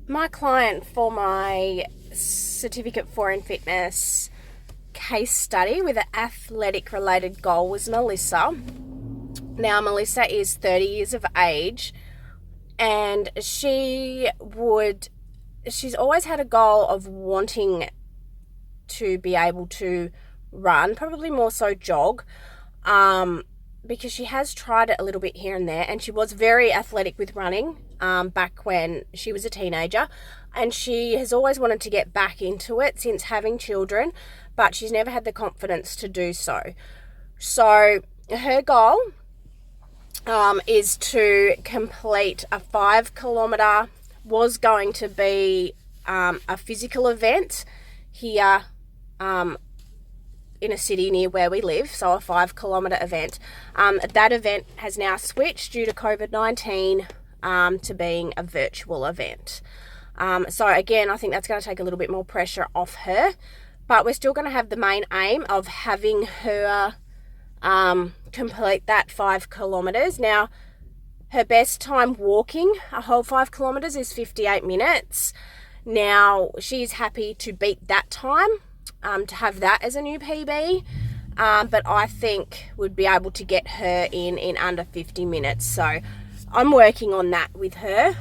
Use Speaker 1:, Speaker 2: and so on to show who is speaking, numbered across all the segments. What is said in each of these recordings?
Speaker 1: my client for my certificate 4 in fitness case study with an athletic related goal was Melissa. Now, Melissa is 30 years of age, and she's always had a goal of wanting to be able to run, probably more so jog, because she has tried it a little bit here and there, and she was very athletic with running back when she was a teenager, and she has always wanted to get back into it since having children, but she's never had the confidence to do so. So her goal is to complete a 5 kilometre, was going to be a physical event here in a city near where we live, so a 5 kilometre event. That event has now switched due to COVID-19 to being a virtual event. So again, I think that's going to take a little bit more pressure off her, but we're still going to have the main aim of having her complete that 5 kilometres. Now, her best time walking a whole 5 kilometres is 58 minutes. Now, she's happy to beat that time, to have that as a new PB, but I think we'd be able to get her in under 50 minutes. So I'm working on that with her.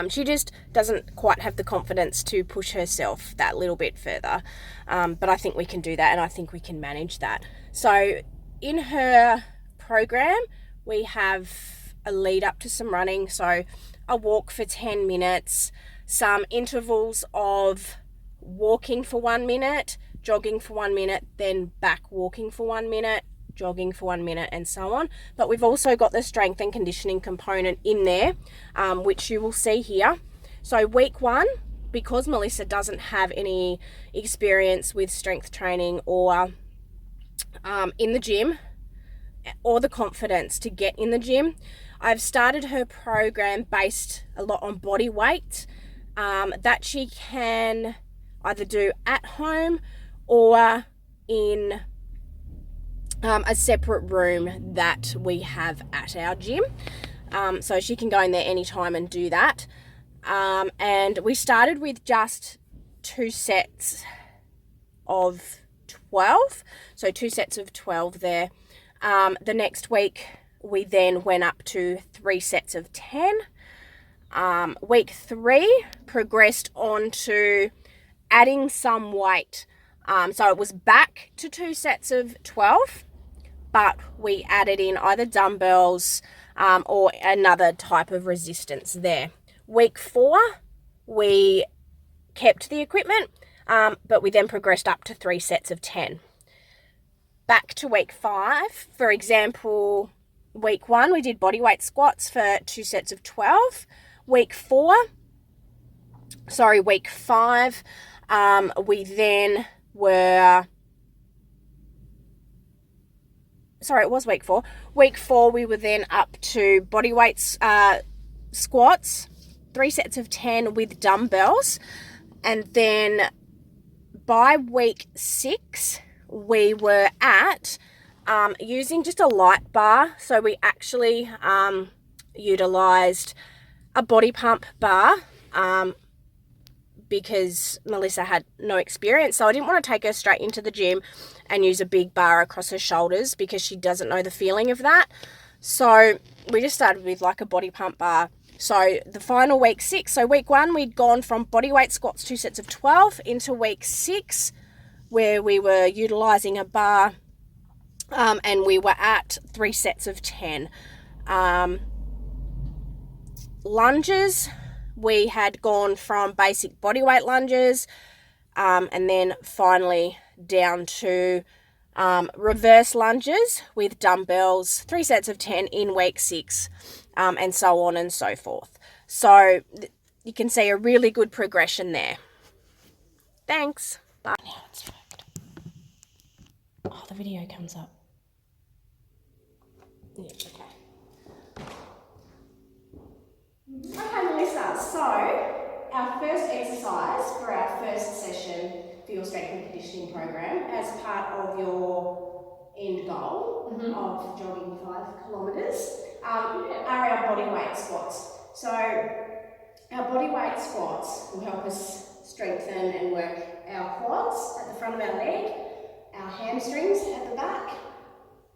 Speaker 1: She just doesn't quite have the confidence to push herself that little bit further, but I think we can do that, and I think we can manage that. So in her program, we have a lead up to some running, so a walk for 10 minutes, some intervals of walking for 1 minute, jogging for 1 minute, then back walking for 1 minute, jogging for 1 minute, and so on. But we've also got the strength and conditioning component in there, which you will see here. So week 1, because Melissa doesn't have any experience with strength training or in the gym, or the confidence to get in the gym, I've started her program based a lot on body weight, that she can either do at home or in a separate room that we have at our gym. So she can go in there anytime and do that. And we started with just 2 sets of 12. So 2 sets of 12 there. The next week, we then went up to 3 sets of 10. Week 3 progressed on to adding some weight. So it was back to 2 sets of 12, but we added in either dumbbells or another type of resistance there. Week 4, we kept the equipment, but we then progressed up to 3 sets of 10. Back to week 5, for example, week 1, we did bodyweight squats for 2 sets of 12. Week 5, we then were... Sorry, it was week 4. Week 4, we were then up to bodyweight squats, 3 sets of 10 with dumbbells. And then by week 6, we were at using just a light bar. So we actually utilized a body pump bar because Melissa had no experience. So I didn't want to take her straight into the gym and use a big bar across her shoulders because she doesn't know the feeling of that. So we just started with like a body pump bar. So the final week 6, so week 1, we'd gone from bodyweight squats 2 sets of 12 into week 6, where we were utilizing a bar, and we were at 3 sets of 10. Lunges, we had gone from basic bodyweight lunges, and then finally down to reverse lunges with dumbbells, 3 sets of 10 in week 6, and so on and so forth. So you can see a really good progression there. Thanks. Bye. Now it's fucked. Oh, the video comes up. Yeah, okay. Okay, Melissa, so our first exercise for our first session for your strength and conditioning program as part of your end goal of jogging 5 kilometres are our body weight squats. So Our body weight squats will help us strengthen and work our quads at the front of our leg, our hamstrings at the back,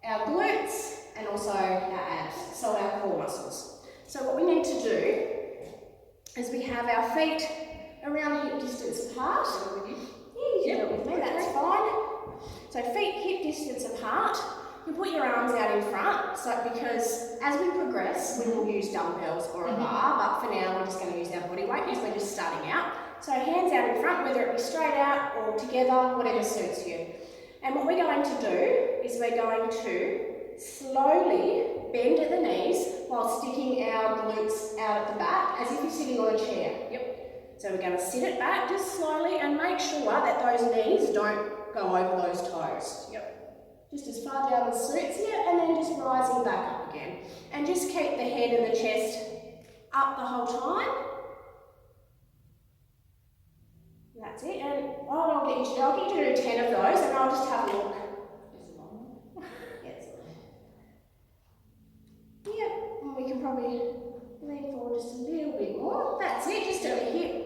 Speaker 1: our glutes, and also our abs, so our core muscles. So what we need to do is we have our feet around hip distance apart. Yeah, you can do it with me, that's fine. So feet hip distance apart. You put your arms out in front, so because as we progress, we will use dumbbells or a bar, but for now we're just going to use our body weight because we're just starting out. So hands out in front, whether it be straight out or together, whatever suits you. And what we're going to do is we're going to slowly bend at the knees while sticking our glutes out at the back as if you're sitting on a chair. Yep. So we're going to sit it back just slowly and make sure that those knees don't go over those toes. Yep. Just as far down as suits you, and then just rising back up again. And just keep the head and the chest up the whole time. That's it. And what I'll get you to do 10 of those, and I'll just have a look. Yes. Yep. And we can probably lean forward just a little bit more. That's it. Just do it here.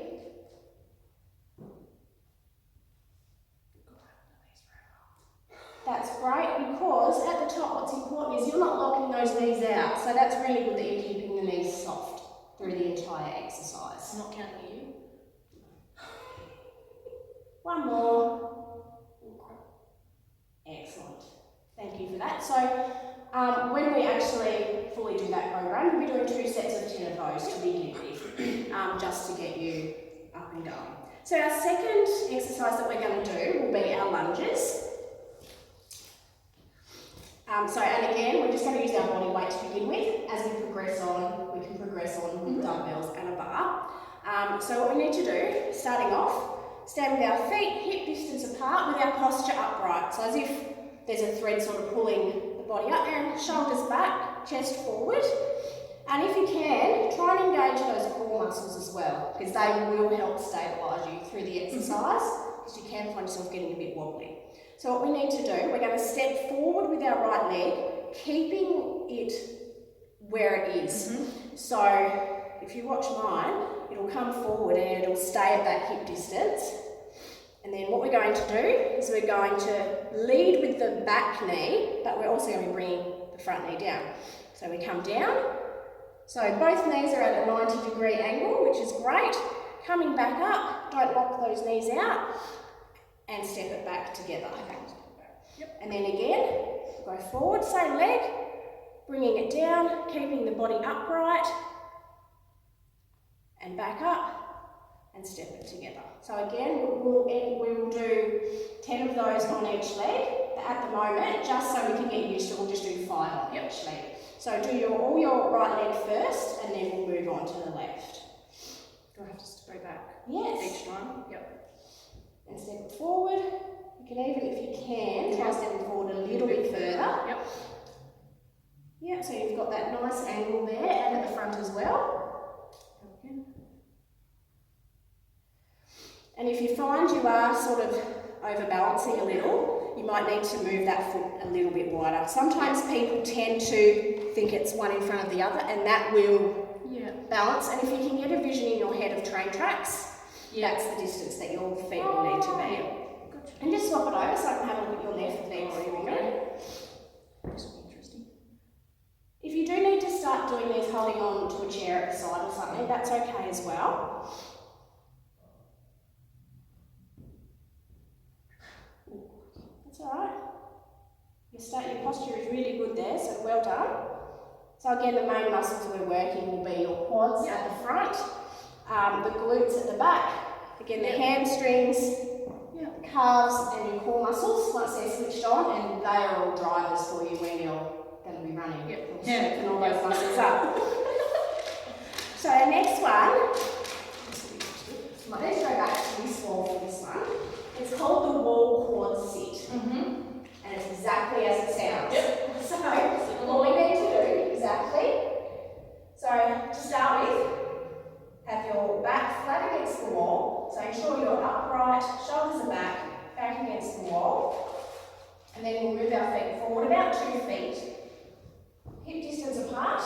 Speaker 1: That's great because at the top what's important is you're not locking those knees out. So that's really good that you're keeping the knees soft through the entire exercise.
Speaker 2: I'm not counting you.
Speaker 1: One more. Excellent. Thank you for that. So when we actually fully do that program, we'll be doing 2 sets of 10 of those to begin with, just to get you up and going. So our second exercise that we're going to do will be our lunges. And again, we're just going to use our body weight to begin with. As we progress on, we can progress on with dumbbells and a bar. So what we need to do, starting off, stand with our feet hip distance apart with our posture upright. So as if there's a thread sort of pulling the body up, and shoulders back, chest forward. And if you can, try and engage those core muscles as well, because they will help stabilise you through the exercise, because you can find yourself getting a bit wobbly. So what we need to do, we're going to step forward with our right leg, keeping it where it is. So if you watch mine, it'll come forward and it'll stay at that hip distance. And then what we're going to do is we're going to lead with the back knee, but we're also going to be bringing the front knee down. So we come down. So both knees are at a 90-degree angle, which is great. Coming back up, don't lock those knees out. And step it back together. Okay. Yep. And then again, go forward, same leg, bringing it down, keeping the body upright, and back up, and step it together. So again, we will do 10 of those on each leg. At the moment, just so we can get used to it, we'll just do 5 on each leg. So do all your right leg first, and then we'll move on to the left.
Speaker 2: Do I have to go back?
Speaker 1: Yes.
Speaker 2: Each time? Yep.
Speaker 1: And step it forward. You can even, if you can, try stepping forward a little bit further.
Speaker 2: Yep.
Speaker 1: Yeah, so you've got that nice angle there and at the front as well. Okay. And if you find you are sort of overbalancing a little, you might need to move that foot a little bit wider. Sometimes people tend to think it's one in front of the other, and that will balance. And if you can get a vision in your head of train tracks, that's the distance that your feet will need to be.
Speaker 2: Gotcha.
Speaker 1: And just swap it over so I can have a look at your left leg for me.
Speaker 2: This will be interesting.
Speaker 1: If you do need to start doing these holding on to a chair at the side or something, that's okay as well. That's alright. Your posture is really good there, so well done. So again, the main muscles we're working will be your quads at the front, the glutes at the back, again the hamstrings, the calves and your core muscles once they're switched on, and they are all drivers for you when you're going to be running. And all those muscles up. So the next one, let's go back to this wall for this one. It's called the wall quad sit. And it's exactly as it sounds. So what we need to do, so to start with, have your back flat against the wall. So ensure you're upright, shoulders are back against the wall. And then we'll move our feet forward about 2 feet, hip distance apart.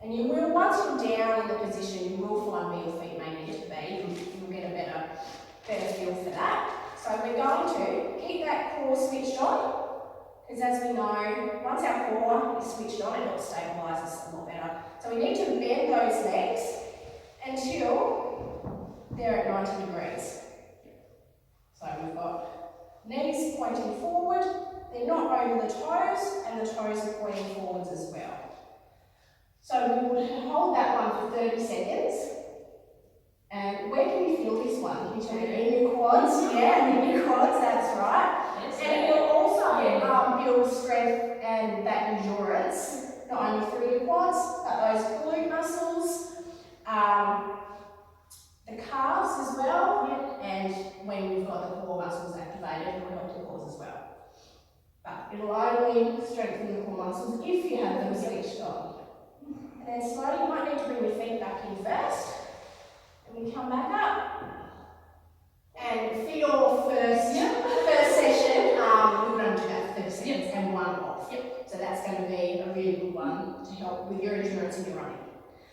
Speaker 1: And you will, once you're down in the position, you will find where your feet may need to be. You'll get a better feel for that. So we're going to keep that core switched on, because as we know, once our core is switched on, it helps stabilise us a lot better. So we need to bend those legs until they're at 90 degrees. So we've got knees pointing forward, they're not over the toes, and the toes are pointing forwards as well. So we would hold that one for 30 seconds. And where can you feel this one? Can you tell me? In your quads? Yeah, in your quads, that's right. Yes, and it will also build strength and that endurance, not only through your quads, but those glute muscles, the calves as well, and when we've got the core muscles activated, it will help the cores as well. But it'll only strengthen the core muscles if you have them switched on. And then slowly, you might need to bring your feet back in first. And we come back up. And for your first session, we're going to do that for 30 seconds and one off. Yep. So that's going to be a really good one to help with your endurance and your running.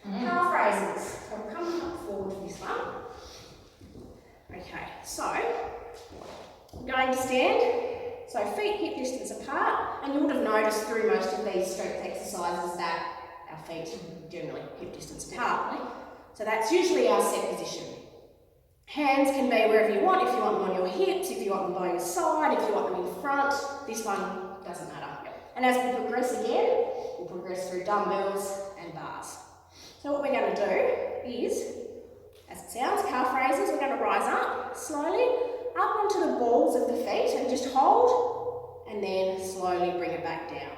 Speaker 1: Calf raises. So we'll come up forward for this one. Okay, so we're going to stand. So feet hip distance apart, and you would have noticed through most of these strength exercises that our feet are generally hip distance apart. So that's usually our set position. Hands can be wherever you want, if you want them on your hips, if you want them by your side, if you want them in front. This one doesn't matter. And as we progress again, we'll progress through dumbbells and bars. So what we're going to do is, as it sounds, calf raises, we're going to rise up slowly, up onto the balls of the feet and just hold, and then slowly bring it back down.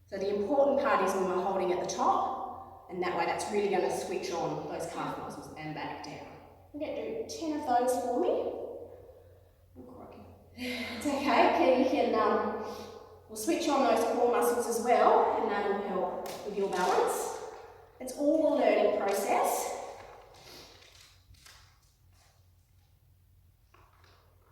Speaker 1: So the important part is when we're holding at the top, and that way that's really going to switch on those calf muscles and back down. We're going to do 10 of those for me. It's okay, we'll switch on those core muscles as well, and that will help with your balance. It's all a learning process.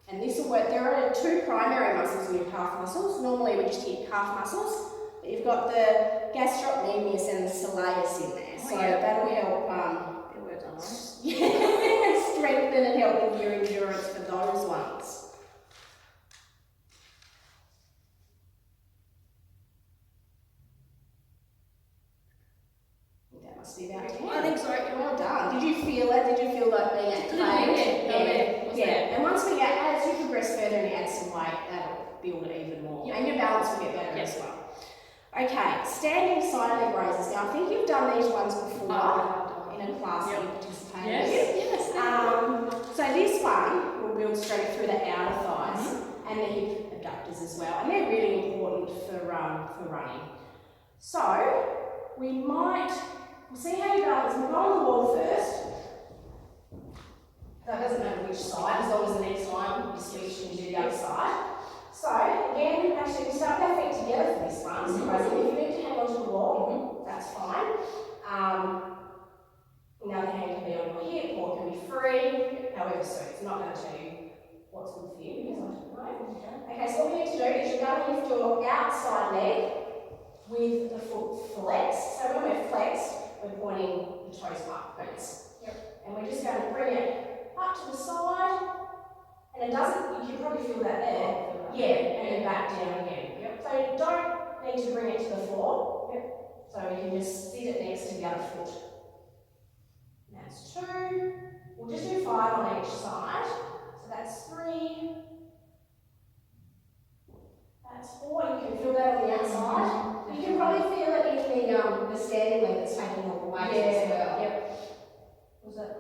Speaker 1: And this will work. There are two primary muscles in your calf muscles. Normally we just hit calf muscles, but you've got the gastrocnemius and the soleus in there. So that'll help strengthen and help with your endurance for those ones. That must be about 10.
Speaker 2: I think so.
Speaker 1: Well done. Did you feel it? Did you feel like being activated? Yeah. And once we get, as you progress further and you add some weight, that'll build it even more. Yep. And your balance will get better as well. Okay, standing side leg raises. Now I think you've done these ones before in a class that you participated in. Yes. So this one will build strength through the outer thighs and the hip abductors as well, and they're really important for running. So we'll see how you balance. We'll go on the wall first. So it doesn't matter which side, as long as the next time you switch and you do the other side. So again, actually we start with our feet together for this one. So if you need to hang onto the wall, that's fine. Another hand can be on your hip or it can be free, however suits. I'm not going to tell you what's good for you because I don't know. Okay, so what we need to do is you're going to lift your outside leg with the foot flexed. So when we're flexed, we're pointing the toes upwards. And we're just going to bring it up to the side, and it doesn't, you can probably feel that there. Yeah, and then back down again. So don't need to bring it to the floor. So you can just sit it next to the other foot. That's 2. We'll just do 5 on each side. So that's 3. That's 4. You can feel that on the outside. You can probably feel it in the standing leg that's taking all the weight as well. Was that?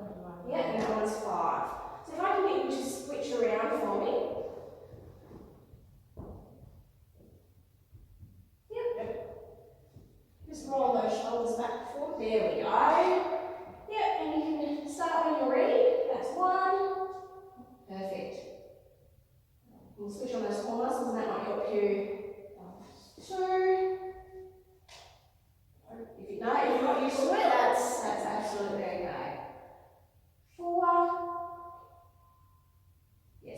Speaker 1: Yeah, and that one's 5. So if I can get you to switch around for me. Just roll those shoulders back forward. There we go. And you can start when you're ready. That's 1. Perfect. We'll switch on those core muscles and that might help you. 2. If you're not used to it, that's absolutely okay. 4.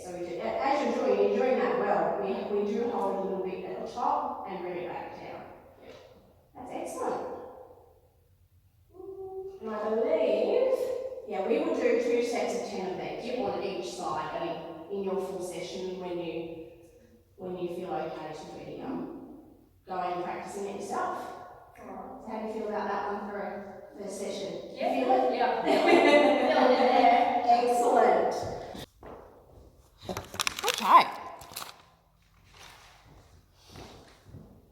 Speaker 1: So we do, as you're doing that well, we do hold a little bit at the top and bring it back down. That's excellent. And I believe, yeah, we will do 2 sets of 10 of these on each side, I think, in your full session when you feel okay to really going and practicing it yourself. So how do you feel about that one for a first session?
Speaker 2: Yeah.
Speaker 1: You feel it?
Speaker 2: Yeah. Feeling it there.
Speaker 1: Excellent. Okay.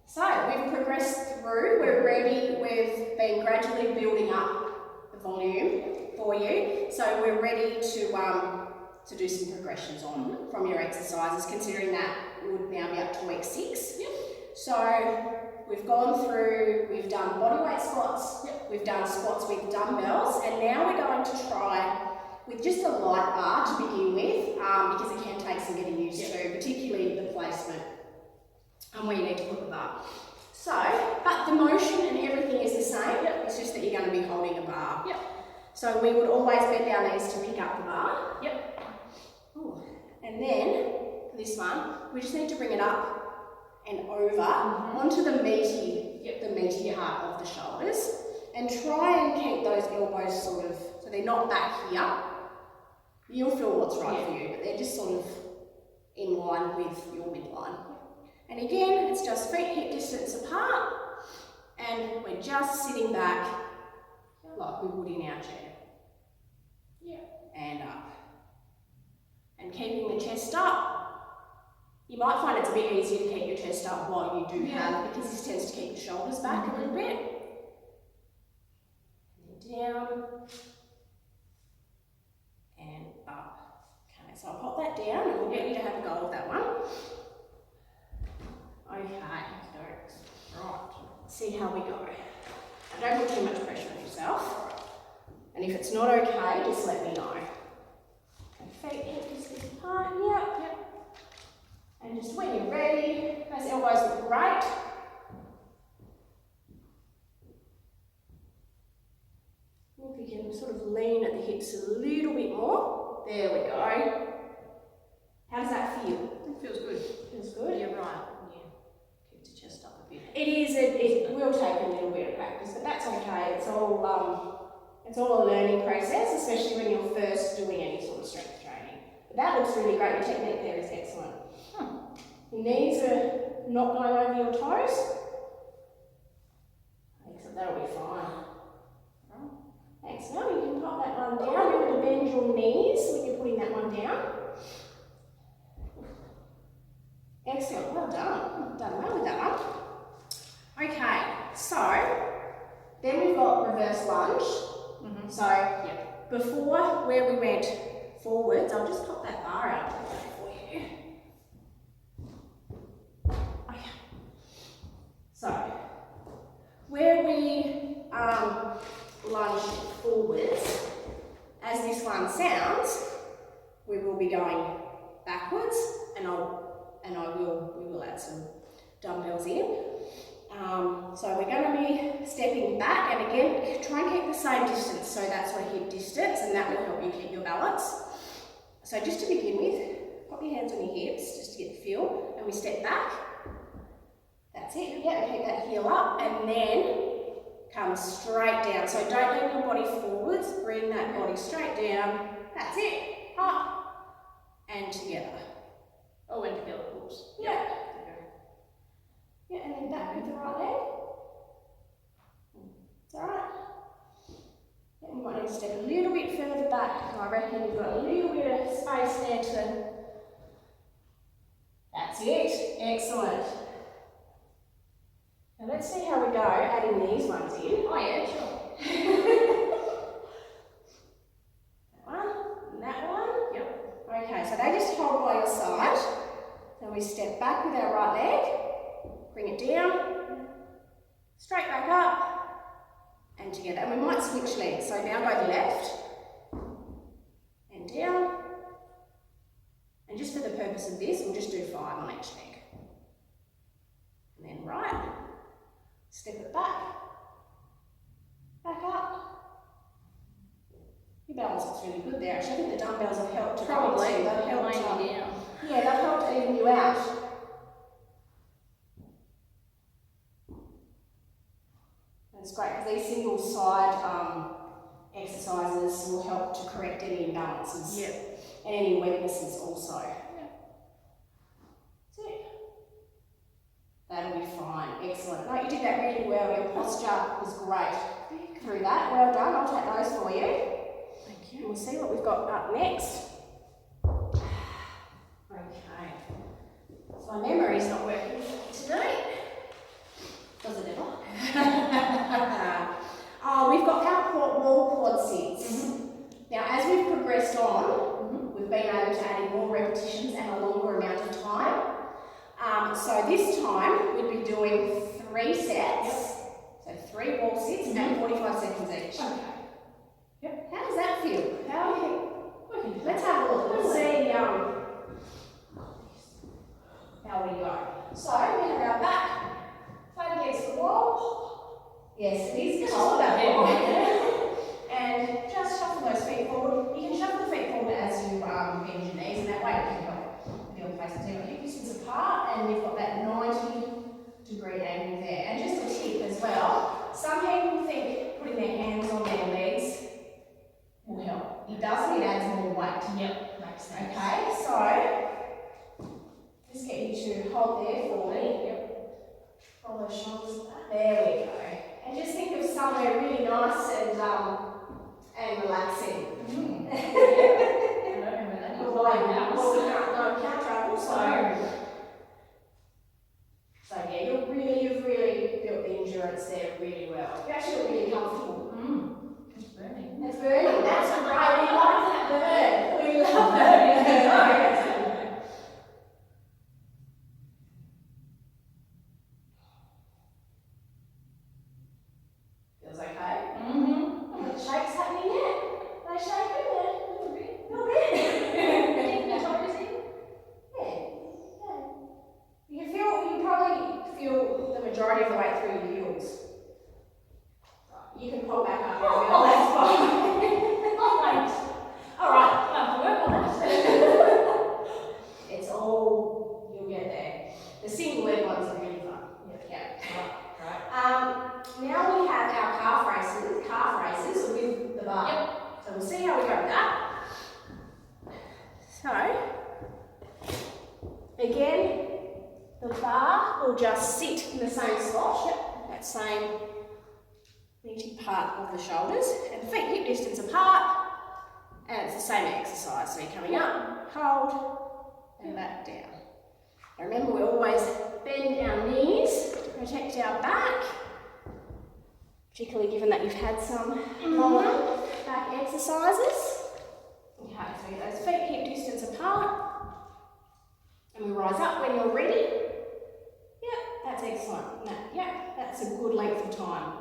Speaker 1: So we've progressed through, we're ready, we've been gradually building up the volume for you. So we're ready to do some progressions on from your exercises, considering that we would now be up to week 6.
Speaker 2: Yep.
Speaker 1: So we've gone through, we've done bodyweight squats, we've done squats with dumbbells, and now we're going to try with just a light bar to begin with, because it can take some getting used to, particularly the placement and where you need to put the bar. So, but the motion and everything is the same, it's just that you're going to be holding a bar.
Speaker 2: Yep.
Speaker 1: So we would always bend our knees to pick up the bar.
Speaker 2: Yep.
Speaker 1: Ooh. And then, for this one, we just need to bring it up and over onto the meaty part of the shoulders, and try and keep those elbows sort of, so they're not back here. You'll feel what's right for you, but they're just sort of in line with your midline. And again, it's just feet hip distance apart, and we're just sitting back like we would in our chair.
Speaker 2: Yeah.
Speaker 1: And up. And keeping the chest up. You might find it's a bit easier to keep your chest up while you do have, because this tends to keep your shoulders back a little bit. And down. And up. Okay, so I'll pop that down and we'll get you to have a go with that one. Okay, right, see how we go. And don't put too much pressure on yourself. And if it's not okay, just let me know. Okay, feet hip distance apart, yep. And just when you're ready, those elbows look great. If you can sort of lean at the hips a little bit more. There we go. How does that feel?
Speaker 2: It feels good.
Speaker 1: Feels good?
Speaker 2: You're right. Yeah. Keep the chest up a bit.
Speaker 1: It is, it will take a little bit of practice, but that's okay. It's all a learning process, especially when you're first doing any sort of strength training. But that looks really great. Your technique there is excellent. Your knees are not going over your toes. Excellent, that'll be fine. Excellent, you can pop that one down. Remember to bend your knees when you're putting that one down. Excellent, well done. Done well with that one. Okay, so then we've got reverse lunge. So before where we went forwards, I'll just pop that bar out for you. Okay. So where we lunge forwards, as this one sounds, we will be going backwards, and we will add some dumbbells in. So we're going to be stepping back, and again, try and keep the same distance, so that's sort of hip distance, and that will help you keep your balance. So just to begin with, pop your hands on your hips, just to get the feel, and we step back. That's it, yeah, keep that heel up, and then come straight down. So don't lean your body forwards, bring that body straight down. That's it, up, and together.
Speaker 2: Oh, and together, oops.
Speaker 1: Yeah. Yeah, and then back with the right leg. It's alright. Yeah, you might need to step a little bit further back. I reckon you've got a little bit of space there to... That's it. Excellent. Now let's see how we go adding these ones in.
Speaker 2: Oh yeah, sure.
Speaker 1: That one, and that one. Yep. Okay, so they just hold by your side. Then we step back with our right leg. Bring it down, straight back up, and together. And we might switch legs. So now go left, and down. And just for the purpose of this, we'll just do 5 on each leg. And then right, step it back up. Your balance looks really good there. Actually, I think the dumbbells have helped.
Speaker 2: Probably.
Speaker 1: They've helped
Speaker 2: weighing you down.
Speaker 1: Yeah, they've helped even you out. It's great because these single side exercises will help to correct any imbalances.
Speaker 2: Yep.
Speaker 1: And any weaknesses also. That's it. That'll be fine. Excellent. No, you did that really well. Your posture was great through that. Well done. I'll take those for you.
Speaker 2: Thank
Speaker 1: And
Speaker 2: you.
Speaker 1: we'll see what we've got up next. Okay. So my memory's not working today. Does it ever? Oh, we've got our wall quad sits. Now, as we've progressed on, we've been able to add in more repetitions and a longer amount of time. So this time, we'd be doing 3 sets. So 3 wall sits and 45 seconds each.
Speaker 2: Okay.
Speaker 1: How does that feel? How do you think? Let's have a look. Let's see how we go. So, we're going to go back, flat against the wall. Yes, it is cold up there. And just shuffle those feet forward. You can shuffle the feet forward as you bend your knees, and that way you can help with your placement. So you've got hip distance apart, and you've got that 90-degree angle there. And just a tip as well, some people think putting their hands on their legs will help. It doesn't, it adds more weight.
Speaker 2: Yep, makes sense.
Speaker 1: Okay, so just get you to hold there for me. Yep. Roll those shoulders back. There we go. And just think of somewhere really nice and relaxing. No, can't travel, so yeah, you've really built the endurance there really well. You actually look really comfortable.
Speaker 2: It's burning.
Speaker 1: It's burning, that's great. We like that burn. We love burning. Feels okay? The shake's happening yet? Are they shaking there? A little bit. A little bit.
Speaker 2: Your toes in?
Speaker 1: Yeah. You can probably feel the majority of the way through your heels. You can pull back up as well, that's fine.
Speaker 2: Oh, thanks.
Speaker 1: Alright.
Speaker 2: I'll have to work on that.
Speaker 1: It's all, you'll get there. The single leg ones are really fun. Yeah.
Speaker 2: Right.
Speaker 1: Now we have our calf raises with the bar.
Speaker 2: Yep.
Speaker 1: So we'll see how we go with that. So, again, the bar will just sit in the same spot, that same meaty part of the shoulders, and feet hip distance apart, and it's the same exercise. So you're coming up, hold, and back down. Now remember, we always bend our knees to protect our back, particularly given that you've had some long back exercises. Okay, so get those feet hip distance apart, and we rise up when you're ready. Yep, that's excellent. Yep, that's a good length of time.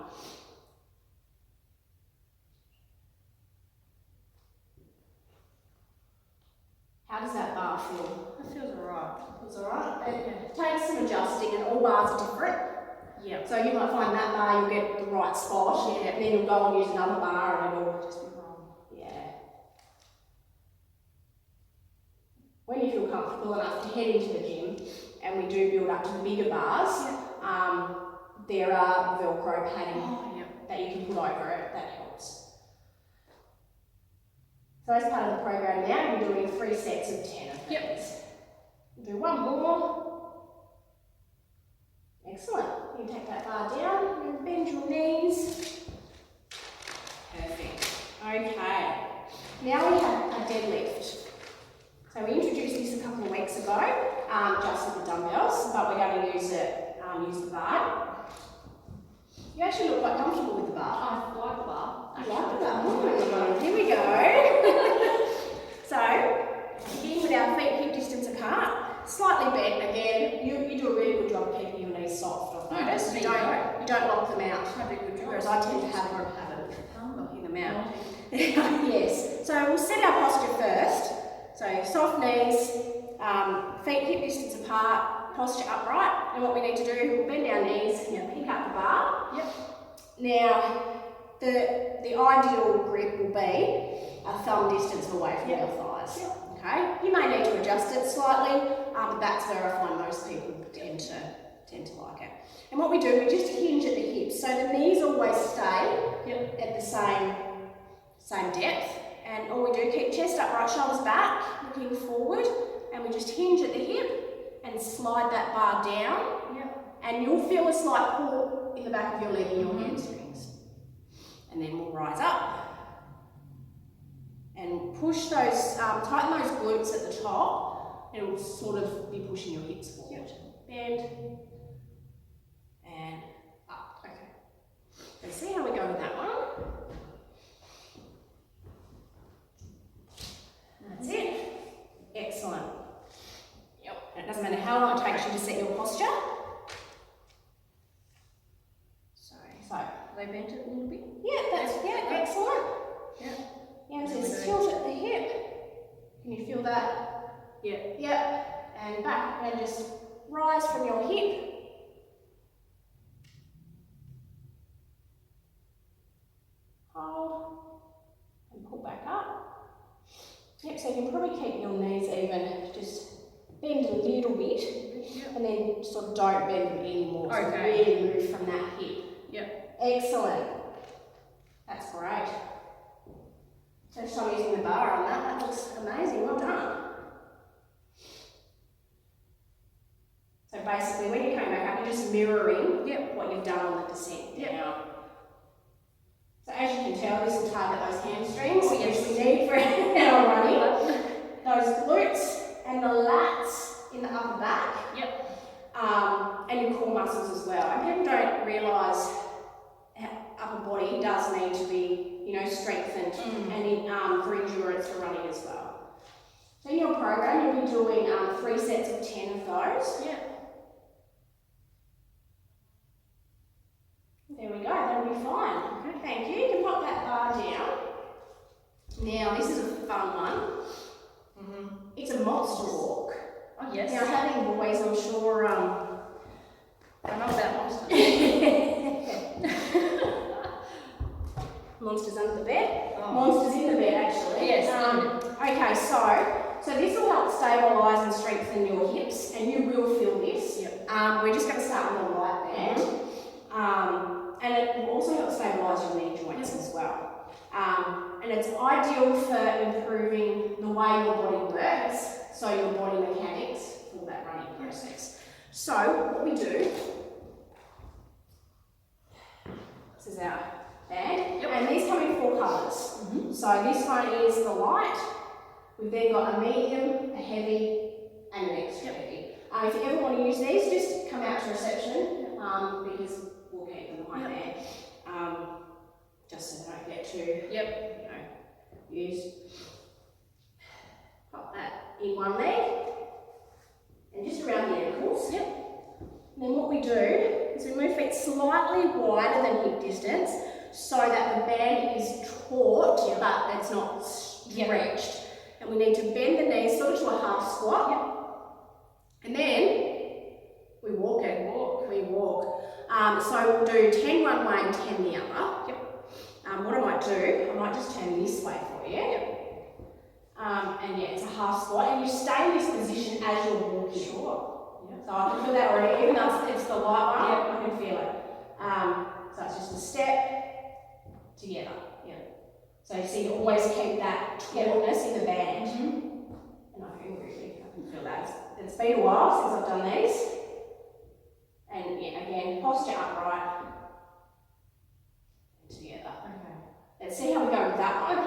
Speaker 1: How does that bar feel?
Speaker 2: That feels alright.
Speaker 1: Feels alright? It takes some adjusting, and all bars are different.
Speaker 2: Yep.
Speaker 1: So you might find that bar you'll get the right spot, and then you'll go and use another bar and it'll just be wrong. Yeah. When you feel comfortable enough to head into the gym, and we do build up to the bigger bars, there are Velcro padding that you can put over it that helps. So as part of the program now, we're doing 3 sets of 10 of these. We'll do one more. Excellent. You can take that bar down and bend your knees. Perfect. Okay. Now we have a deadlift. So we introduced this a couple of weeks ago, just with the dumbbells, but we're going to use the bar. You actually look quite comfortable with the bar.
Speaker 2: I like the bar.
Speaker 1: I like the bar. Here we go. So, begin with our feet hip distance apart, slightly bent again. You do a really good job of keeping your knees soft, I've noticed. You don't lock them out.
Speaker 2: That'd be a good job.
Speaker 1: Whereas I tend to have a habit of locking them out. Yes. So we'll set our posture first. So soft knees, feet hip distance apart, posture upright. And what we need to do, we'll bend our knees and pick up the bar.
Speaker 2: Yep.
Speaker 1: Now, the ideal grip will be a thumb distance away from your thighs.
Speaker 2: Yep.
Speaker 1: Okay. You may need to adjust it slightly, but that's where I find most people tend to like it. And what we do, we just hinge at the hips, so the knees always stay at the same same depth. And all we do, keep chest upright, shoulders back, looking forward, and we just hinge at the hip and slide that bar down.
Speaker 2: Yep.
Speaker 1: And you'll feel a slight pull in the back of your leg and your hamstrings. And then we'll rise up. And push those, tighten those glutes at the top, and it will sort of be pushing your hips forward. Bend, and up. Okay. So see how we go with that one? That's it. Excellent. Yep. And it doesn't matter how long it takes you to set your posture. So
Speaker 2: they bent it a little bit?
Speaker 1: Yeah, excellent.
Speaker 2: Yeah.
Speaker 1: Yeah, so just tilt at the hip. Can you feel that?
Speaker 2: Yeah.
Speaker 1: Yep. And back, and just rise from your hip. Hold. And pull back up. Yep, so you can probably keep your knees even. Just bend a little bit.
Speaker 2: Yep.
Speaker 1: And then sort of don't bend them anymore. So
Speaker 2: Okay.
Speaker 1: really move from that hip.
Speaker 2: Yep.
Speaker 1: Excellent. That's great. First time using the bar on that. That looks amazing. Well done. So basically, when you're coming back up, you're just mirroring what you've done on the descent down. So as you can tell, this will target those hamstrings, which we need for our running. Those glutes and the lats in the upper back. And your core muscles as well. And people don't realise upper body does need to be, strengthened and for endurance for running as well. So in your program, you'll be doing 3 sets of 10 of those. There we go, that'll be fine. Okay, thank you. You can pop that bar down. Now, this is a fun one. It's a monster walk.
Speaker 2: Oh, yes.
Speaker 1: Now, having boys, I'm sure...
Speaker 2: I know about monsters.
Speaker 1: Monsters under the bed.
Speaker 2: Oh.
Speaker 1: Monsters in the bed, actually.
Speaker 2: Yes.
Speaker 1: Okay, so this will help stabilise and strengthen your hips, and you will feel this. We're just going to start with a light band. And it will also help stabilise your knee joints as well. And it's ideal for improving the way your body works, so your body mechanics for that running process. So what we do, this is our band, and these come in 4 colours. So this one is the light, we've then got a medium, a heavy, and an extra heavy. If you ever want to use these, just come out to reception, because we'll keep them behind there, just so they don't get too, used. Pop that in one leg, and just around the ankles. And then what we do is we move feet slightly wider than hip distance, so that the band is taut, but it's not stretched. And we need to bend the knees sort of to a half squat. And then we walk it. We walk. So we'll do 10 one way and 10 the other. What I might do, I might just turn this way for you. And it's a half squat, and you stay in this position as you're walking. So I can feel that already, even though it's the light one, I can feel it. So it's just a step together. So you see, you always keep that tautness in the band. And I can feel that. It's been a while since I've done these. And again, posture upright and together. Let's see how we go with that one.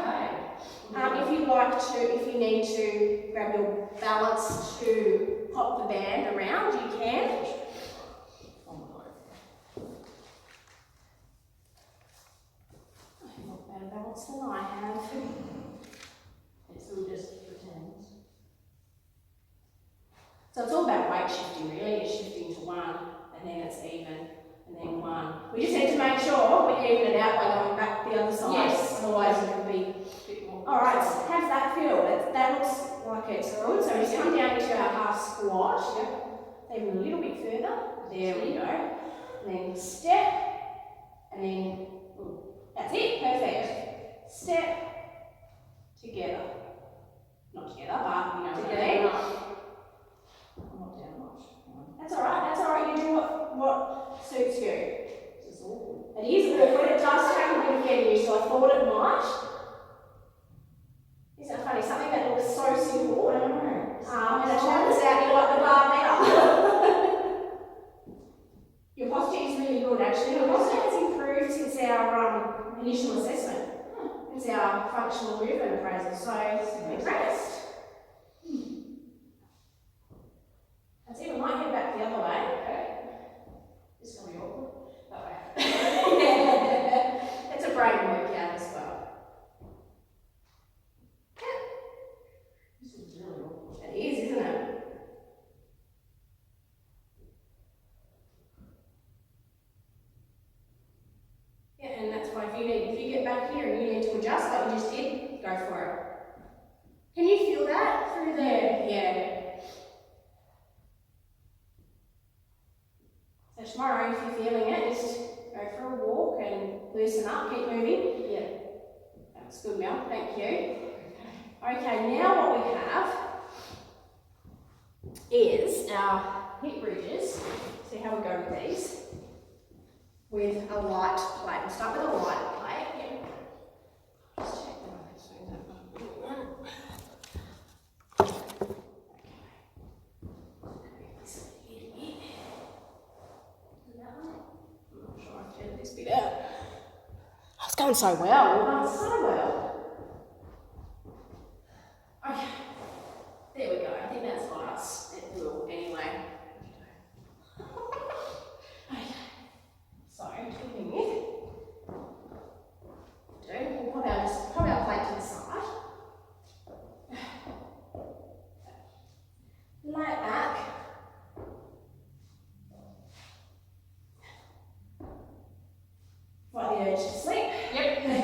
Speaker 1: If you need to grab your balance to pop the band around, you can. I have more better balance than I have.
Speaker 2: It's all just pretend.
Speaker 1: So it's all about weight shifting, really. It's shifting to one, and then it's even, and then one. We just need to make sure we even it out by going back the other side. Otherwise it could be a bit more. Alright, so how's that feel? That looks like it's good. So we just come down into our half squat. Even a little bit further. There we go. And then step, and then, that's it, perfect. Step, together. Not together, but you know what I mean.
Speaker 2: I'm not down much.
Speaker 1: That's alright, you do what suits you. It is awkward, it does take a bit of getting used to. I thought it might, actually. It also has improved since our initial assessment. It's our functional movement appraisal, so I'm impressed. That's it, we might head back the other way.
Speaker 2: Okay. It's going to be awkward. That way.
Speaker 1: It's a brain workout as well.
Speaker 2: This is really awkward.
Speaker 1: It is, isn't it? Yeah, and that's why if you get back here and you need to adjust like you just did, go for it. Can you feel that through there? Yeah. So tomorrow, if you're feeling it, just go for a walk and loosen up, keep moving.
Speaker 2: Yeah.
Speaker 1: That's good, Mel. Thank you. Okay, now what we have is our hip bridges. See how we go with these? With a light plate. We'll start with a light plate. Yeah. Just check that. This bit out. Oh, it's going so well. We're going so well. Okay. There we go. I think that's got us. It will anyway. Okay. So, keeping it. We'll put our plate to the side. Lay it back. Like the urge to sleep.
Speaker 2: Yep.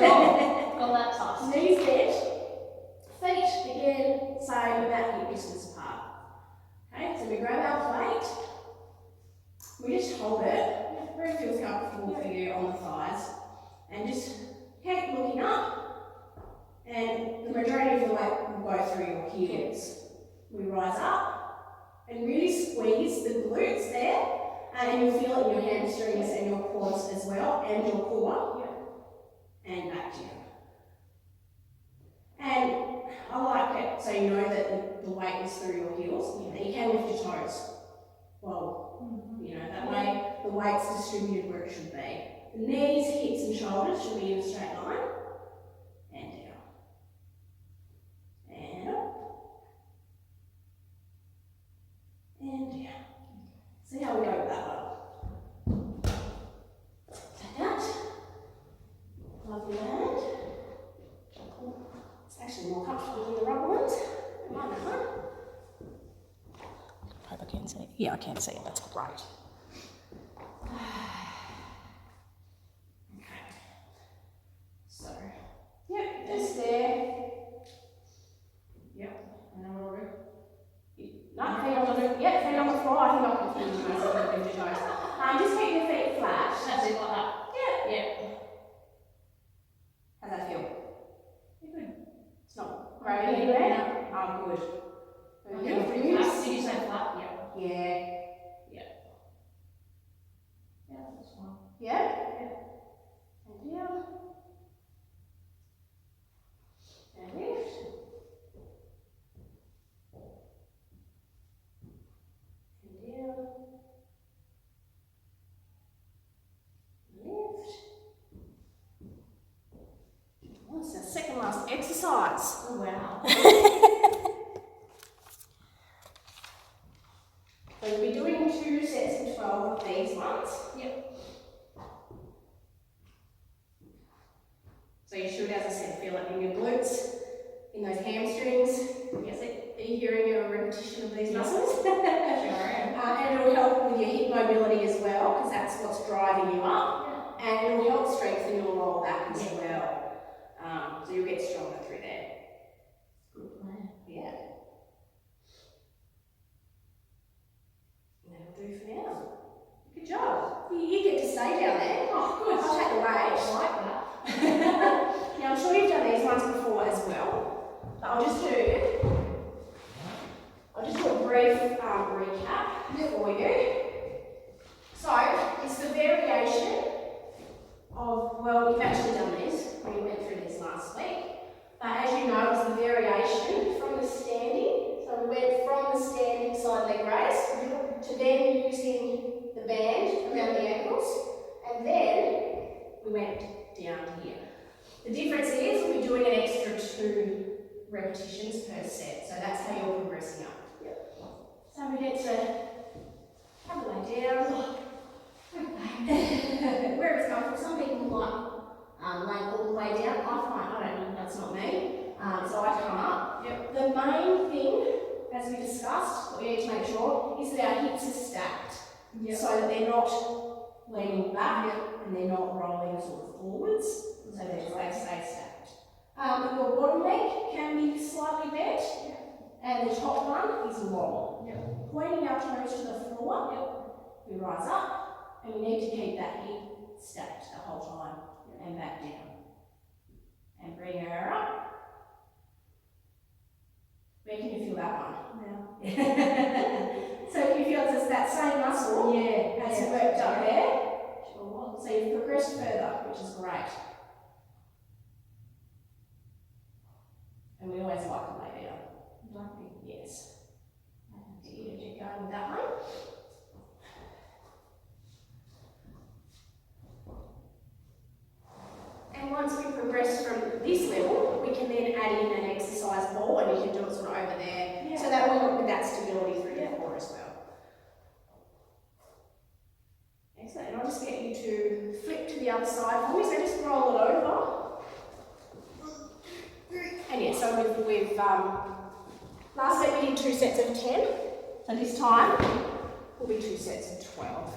Speaker 2: Got that task.
Speaker 1: Knees bent. Feet again, same about hip distance apart. Okay, so we grab our plate. We just hold it where it feels comfortable for you on the thighs. And just keep looking up. And the majority of the weight will go through your heels. We rise up and really squeeze the glutes there. And you'll feel it in your hamstrings and your quads as well, and your core.
Speaker 2: Yeah.
Speaker 1: And back down. And I like it so you know that the weight is through your heels, and you can lift your toes. Well, you know, that way the weight's distributed where it should be. The knees, hips and shoulders should be in a straight line. And down. And up. And down. See how we go with that one. Take that. Lovely land. It's actually more comfortable than the rubber ones. I like that one. I hope I can see it. Yeah, I can see it. That's great. Okay. So, yep, just there. Yep. And then we'll no, feet on the roof. Yep, feet on the floor. I think I'll confuse myself with your toes. Just keep your feet flat.
Speaker 2: That's it, like that.
Speaker 1: Yeah.
Speaker 2: Yeah.
Speaker 1: How's that feel?
Speaker 2: Good.
Speaker 1: It's not great anywhere? Oh, good.
Speaker 2: Okay. Flat. Did you say flat? Yeah.
Speaker 1: Yeah.
Speaker 2: Yeah, that's fine.
Speaker 1: Yeah? And down. And lift. And down. Lift. Oh, it's our second last exercise.
Speaker 2: Oh, wow.
Speaker 1: So we'll be doing 2 sets of 12 of these ones.
Speaker 2: Yep.
Speaker 1: So you should, as I said, feel it in your glutes, in those hamstrings. Yes, are you hearing a repetition of these muscles?
Speaker 2: Sure am.
Speaker 1: And it'll help with your hip mobility as well, because that's what's driving you up. And it'll help strengthen your lower back as well. So you'll get stronger through there.
Speaker 2: Good plan.
Speaker 1: Yeah. That'll do for now. Good job. You get to stay down there. Oh, good. I'll take the weight.
Speaker 2: I like that.
Speaker 1: Now, I'm sure you've done these ones before as well. But I'll just do a brief recap for you. So, it's the variation of, well, we've actually done this. We went through this last week. But as you know, it's the variation from the standing. So we went from the standing side leg raise to then using the band around the ankles, and we went down to here. The difference is we're doing an extra 2 repetitions per set, so that's how you're progressing up.
Speaker 2: Yep.
Speaker 1: So we get to have a lay down. Where it's coming from, some people like laying all the way down. I don't know, that's not me. So I come up.
Speaker 2: Yep.
Speaker 1: The main thing, as we discussed, what we need to make sure is that our hips are stacked.
Speaker 2: Yep.
Speaker 1: So that they're not leaning back and they're not rolling sort of forwards. So they stay stacked. Your bottom leg can be slightly bent, and the top one is long.
Speaker 2: Yep.
Speaker 1: Pointing our toes to the floor, we rise up, and we need to keep that hip stacked the whole time, and back down. And bring her up. Where can you feel that one?
Speaker 2: Now.
Speaker 1: So if you feel it's that same muscle as you worked up there, so you've progressed further, which is great. And we always like to lay down.
Speaker 2: Don't we?
Speaker 1: Yes. Get you to get going with that one. And once we progress from this level, we can then add in an exercise ball, and you can do it sort of over there. So that will help with that stability through the core as well. Excellent. And I'll just get you to flip to the other side for me. So just roll it over. And yeah, so we've last set we did 2 sets of 10. So this time will be 2 sets of 12.